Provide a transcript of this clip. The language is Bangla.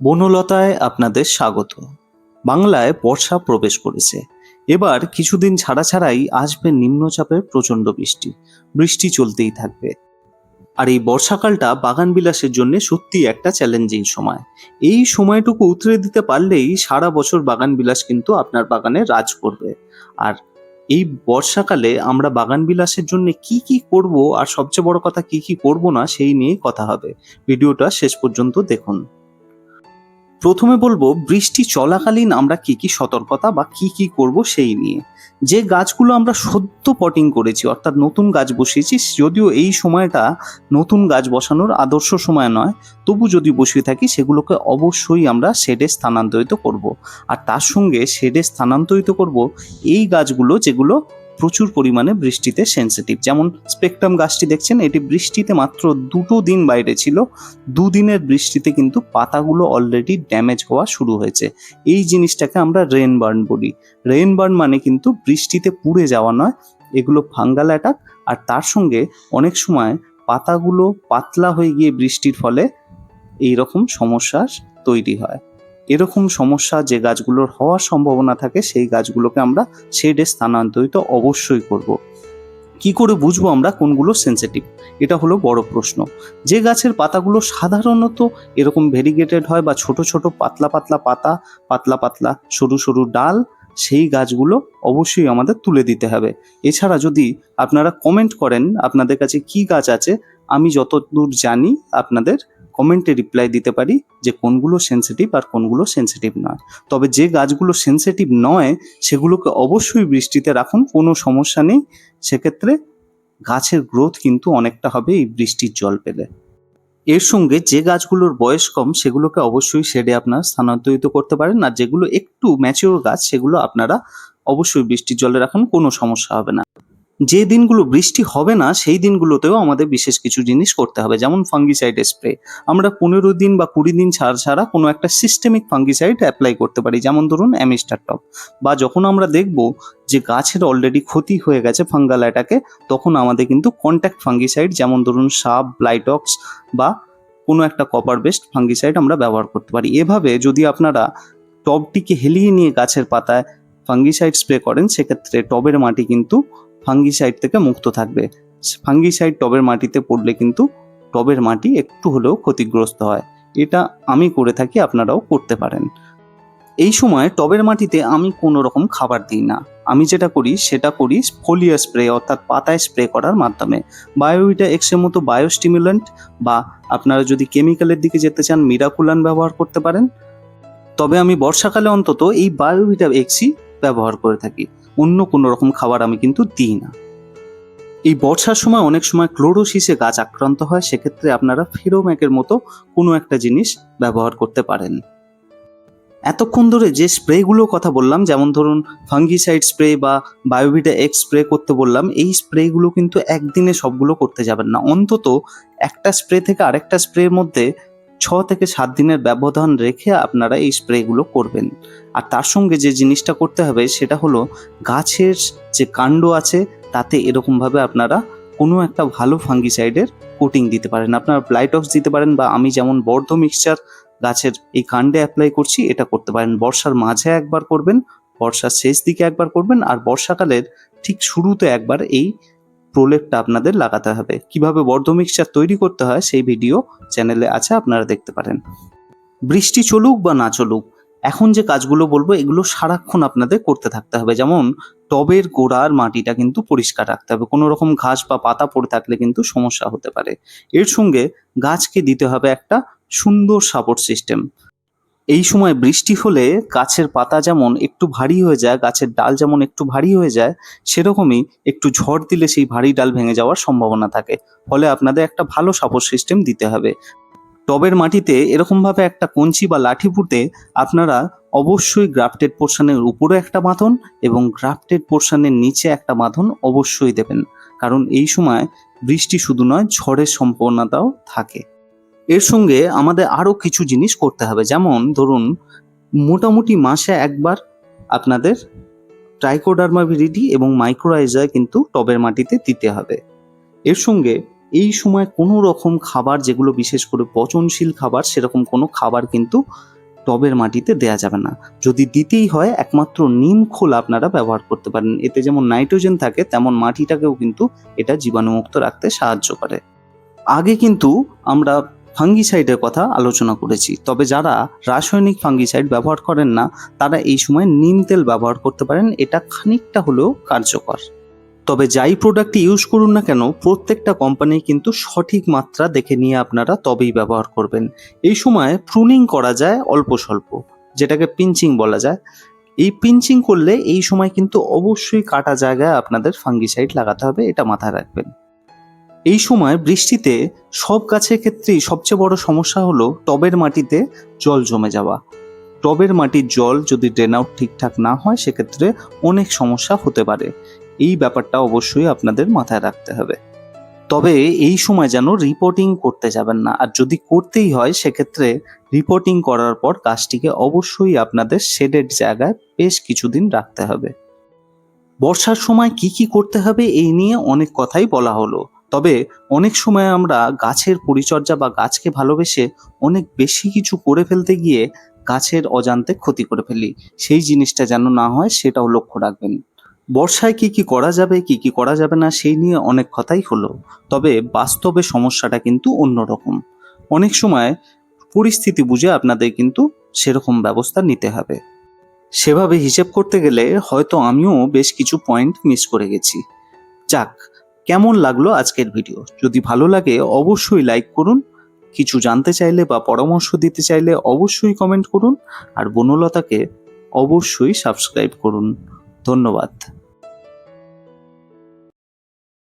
বনলতায় আপনাদের স্বাগত। বাংলায় বর্ষা প্রবেশ করেছে। এবার কিছুদিন ছাড়া ছাড়াই আসবে নিম্নচাপের প্রচণ্ড বৃষ্টি। বৃষ্টি চলতেই থাকবে। আর এই বর্ষাকালটা বাগান বিলাসের জন্য সত্যি একটা চ্যালেঞ্জিং সময়। এই সময়টুকু উতরে দিতে পারলেই সারা বছর বাগান বিলাস কিন্তু আপনার বাগানে রাজ করবে। আর এই বর্ষাকালে আমরা বাগান বিলাসের জন্য কি কি করব, আর সবচেয়ে বড় কথা কি কি করব না, সেই নিয়েই কথা হবে। ভিডিওটা শেষ পর্যন্ত দেখুন। প্রথমে বলবো বৃষ্টি চলাকালীন আমরা কি কি সতর্কতা বা কি কি করব সেই নিয়ে। যে গাছগুলো আমরা সদ্য পটিং করেছি, অর্থাৎ নতুন গাছ বসিয়েছি, যদিও এই সময়টা নতুন গাছ বসানোর আদর্শ সময় নয়, তবু যদি বসিয়ে থাকি সেগুলোকে অবশ্যই আমরা শেডে স্থানান্তরিত করব। আর তার সঙ্গে শেডে স্থানান্তরিত করব এই গাছগুলো যেগুলো প্রচুর পরিমাণে বৃষ্টিতে সেন্সিটিভ। যেমন স্পেকট্রাম গাছটি দেখছেন, এটি বৃষ্টিতে মাত্র 2 দিন বাইরে ছিল। 2 দিনের বৃষ্টিতে কিন্তু পাতাগুলো অলরেডি ড্যামেজ হওয়া শুরু হয়েছে। এই জিনিসটাকে আমরা রেন বার্ন বলি। রেন বার্ন মানে কিন্তু বৃষ্টিতে পুড়ে যাওয়া নয়, এগুলো ফাঙ্গাল অ্যাটাক। আর তার সঙ্গে অনেক সময় পাতাগুলো পাতলা হয়ে গিয়ে বৃষ্টির ফলে এইরকম সমস্যার তৈরি হয়। এরকম সমস্যা যে গাছগুলোর হওয়ার সম্ভাবনা থাকে সেই গাছগুলোকে আমরা শেডে স্থানান্তরিত অবশ্যই করব। কি করে বুঝবো আমরা কোনগুলো সেন্সিটিভ? এটা হলো বড় প্রশ্ন। যে গাছের পাতাগুলো সাধারণত এরকম ভেরিগেটেড হয় বা ছোট ছোট পাতলা পাতলা পাতা, পাতলা পাতলা সরু সরু ডাল, সেই গাছগুলো অবশ্যই আমাদের তুলে দিতে হবে। এছাড়া যদি আপনারা কমেন্ট করেন আপনাদের কাছে কি গাছ আছে, আমি যতদূর জানি আপনাদের কমেন্টে রিপ্লাই দিতে পারি যে কোনগুলো সেন্সিটিভ আর কোনগুলো সেন্সিটিভ নয়। তবে যে গাছগুলো সেন্সিটিভ নয় সেগুলোকে অবশ্যই বৃষ্টিতে রাখুন, কোনো সমস্যা নেই। সেক্ষেত্রে গাছের গ্রোথ কিন্তু অনেকটা হবে এই বৃষ্টির জল পেলে। এর সঙ্গে যে গাছগুলোর বয়স কম সেগুলোকে অবশ্যই শেডে আপনারা স্থানান্তরিত করতে পারেন, আর যেগুলো একটু ম্যাচিওর গাছ সেগুলো আপনারা অবশ্যই বৃষ্টির জলে রাখুন, কোনো সমস্যা হবে না। যে দিনগুলো বৃষ্টি হবে না সেই দিনগুলোতেও আমাদের বিশেষ কিছু জিনিস করতে হবে, যেমন ফাঙ্গিসাইড স্প্রে। আমরা 15 দিন বা 20 দিন ছাড়া ছাড়া কোনো একটা সিস্টেমিক ফাঙ্গিসাইড অ্যাপ্লাই করতে পারি, যেমন ধরুন অ্যামিস্টার টপ। বা যখন আমরা দেখব যে গাছের অলরেডি ক্ষতি হয়ে গেছে ফাঙ্গাল অ্যাটাকে, তখন আমাদের কিন্তু কন্ট্যাক্ট ফাঙ্গিসাইড, যেমন ধরুন সাব, ব্লাইটক্স বা কোনো একটা কপার বেসড ফাঙ্গিসাইড আমরা ব্যবহার করতে পারি। এভাবে যদি আপনারা টবটিকে হেলিয়ে নিয়ে গাছের পাতায় ফাঙ্গিসাইড স্প্রে করেন, সেক্ষেত্রে টবের মাটি কিন্তু ফাঙ্গিসাইড থেকে মুক্ত থাকবে। ফাঙ্গিসাইড টবের মাটিতে পড়লে কিন্তু টবের মাটি একটু হলেও ক্ষতিগ্রস্ত হয়। এটা আমি করে থাকি, আপনারাও করতে পারেন। এই সময় টবের মাটিতে আমি কোনো রকম খাবার দিই না। আমি যেটা করি সেটা করি ফোলিয়া স্প্রে, অর্থাৎ পাতায় স্প্রে করার মাধ্যমে। বায়োভিটা এক্সের মতো বায়োস্টিমুল্যান্ট বা আপনারা যদি কেমিক্যালের দিকে যেতে চান মিরাকুলান ব্যবহার করতে পারেন। তবে আমি বর্ষাকালে অন্তত এই বায়োভিটা এক্সই ব্যবহার করে থাকি। অন্য কোনো রকম খাবার আমি কিন্তু দিই না। এই বর্ষার সময় অনেক সময় ক্লোরোসিসে গাছ আক্রান্ত হয়, সেক্ষেত্রে আপনারা ফেরোম্যাকের মতো কোনো একটা জিনিস ব্যবহার করতে পারেন। এতক্ষণ ধরে যে স্প্রেগুলোর কথা বললাম, যেমন ধরুন ফাঙ্গিসাইড স্প্রে বা বায়োভিটা এক্স স্প্রে করতে বললাম, এই স্প্রেগুলো কিন্তু একদিনে সবগুলো করতে যাবেন না। অন্তত একটা স্প্রে থেকে আরেকটা স্প্রের মধ্যে 6 থেকে 7 দিনের ব্যবধান রেখে আপনারা এই স্প্রেগুলো করবেন। আর তার সঙ্গে যে জিনিসটা করতে হবে সেটা হলো গাছের যে কাণ্ড আছে তাতে এরকমভাবে আপনারা কোনো একটা ভালো ফাঙ্গিসাইডের কোটিং দিতে পারেন। আপনারা ব্লাইটক্স দিতে পারেন, বা আমি যেমন বর্ধ মিক্সচার গাছের এই কাণ্ডে অ্যাপ্লাই করছি এটা করতে পারেন। বর্ষার মাঝে একবার করবেন, বর্ষার শেষ দিকে একবার করবেন, আর বর্ষাকালের ঠিক শুরুতে একবার এই প্রলেপটা আপনাদের লাগাতে হবে। কিভাবে বর্ধ মিক্সচার তৈরি করতে হয় সেই ভিডিও চ্যানেলে আছে, আপনারা দেখতে পারেন। বৃষ্টি চলুক বা না চলুক, এখন যে কাজগুলো বলবো এগুলো সারাক্ষণ আপনাদের করতে থাকতে হবে। যেমন টবের গোড়ার মাটিটা কিন্তু পরিষ্কার রাখতে হবে, কোনো রকম ঘাস বা পাতা পড়ে থাকলে কিন্তু সমস্যা হতে পারে। এর সঙ্গে গাছকে দিতে হবে একটা সুন্দর সাপোর্ট সিস্টেম। এই সময় বৃষ্টি হলে গাছের পাতা যেমন একটু ভারী হয়ে যায়, গাছের ডাল যেমন একটু ভারী হয়ে যায়, সেরকমই একটু ঝড় দিলে সেই ভারী ডাল ভেঙে যাওয়ার সম্ভাবনা থাকে। ফলে আপনাদের একটা ভালো সাপোর্ট সিস্টেম দিতে হবে। টবের মাটিতে এরকমভাবে একটা কঞ্চি বা লাঠি পুঁতে আপনারা অবশ্যই গ্রাফটেড পোর্শনের উপরে একটা বাঁধন এবং গ্রাফটেড পোর্শনের নিচে একটা বাঁধন অবশ্যই দেবেন, কারণ এই সময় বৃষ্টি শুধু নয় ঝড়ের সম্ভাবনাটাও থাকে। এর সঙ্গে আমাদের আরও কিছু জিনিস করতে হবে, যেমন ধরুন মোটামুটি মাসে একবার আপনাদের ট্রাইকোডার্মা ভিরিডি এবং মাইক্রোরাইজা কিন্তু টবের মাটিতে দিতে হবে। এর সঙ্গে এই সময় কোনো রকম খাবার, যেগুলো বিশেষ করে পচনশীল খাবার, সেরকম কোনো খাবার কিন্তু টবের মাটিতে দেয়া যাবে না। যদি দিতেই হয় একমাত্র নিম খোল আপনারা ব্যবহার করতে পারেন। এতে যেমন নাইট্রোজেন থাকে, তেমন মাটিটাকেও কিন্তু এটা জীবাণুমুক্ত রাখতে সাহায্য করে। আগে কিন্তু আমরা ফাঙ্গিসাইডের কথা আলোচনা করেছি, তবে যারা রাসায়নিক ফাঙ্গিসাইড ব্যবহার করেন না তারা এই সময় নিম তেল ব্যবহার করতে পারেন। এটা খানিকটা হলেও কার্যকর। তবে যাই প্রোডাক্ট ইউজ করুন না কেন, প্রত্যেকটা কোম্পানি কিন্তু সঠিক মাত্রা দেখে নিয়ে আপনারা তবেই ব্যবহার করবেন। এই সময় প্রুনিং করা যায় অল্প স্বল্প, যেটাকে পিঞ্চিং বলা যায়। এই পিঞ্চিং করলে এই সময় কিন্তু অবশ্যই কাটা জায়গায় আপনাদের ফাঙ্গিসাইড লাগাতে হবে, এটা মাথায় রাখবেন। এই সময় বৃষ্টিতে সব গাছের ক্ষেত্রেই সবচেয়ে বড় সমস্যা হলো টবের মাটিতে জল জমে যাওয়া। টবের মাটির জল যদি ড্রেন আউট ঠিকঠাক না হয়, সেক্ষেত্রে অনেক সমস্যা হতে পারে। এই ব্যাপারটা অবশ্যই আপনাদের মাথায় রাখতে হবে। তবে এই সময় যেন রিপোর্টিং করতে যাবেন না, আর যদি করতেই হয় সেক্ষেত্রে রিপোর্টিং করার পর গাছটিকে অবশ্যই আপনাদের শেডেড জায়গায় বেশ কিছুদিন রাখতে হবে। বর্ষার সময় কি কি করতে হবে এই নিয়ে অনেক কথাই বলা হলো, তবে অনেক সময় আমরা গাছের পরিচর্যা বা গাছকে ভালোবেসে অনেক বেশি কিছু করে ফেলতে গিয়ে গাছের অজান্তে ক্ষতি করে ফেলি। সেই জিনিসটা যেন না হয় সেটাও লক্ষ্য রাখবেন। বর্ষায় কি কি করা যাবে, কি কি করা যাবে না, সেই নিয়ে অনেক কথাই হলো, তবে বাস্তবে সমস্যাটা কিন্তু অন্যরকম। অনেক সময় পরিস্থিতি বুঝে আপনাদের কিন্তু সেরকম ব্যবস্থা নিতে হবে। সেভাবে হিসেব করতে গেলে হয়তো আমিও বেশ কিছু পয়েন্ট মিস করে গেছি। যাক, কেমন লাগলো আজকের ভিডিও? যদি ভালো লাগে অবশ্যই লাইক করুন। কিছু জানতে চাইলে বা পরামর্শ দিতে চাইলে অবশ্যই কমেন্ট করুন। আর বনলতাকে অবশ্যই সাবস্ক্রাইব করুন। ধন্যবাদ।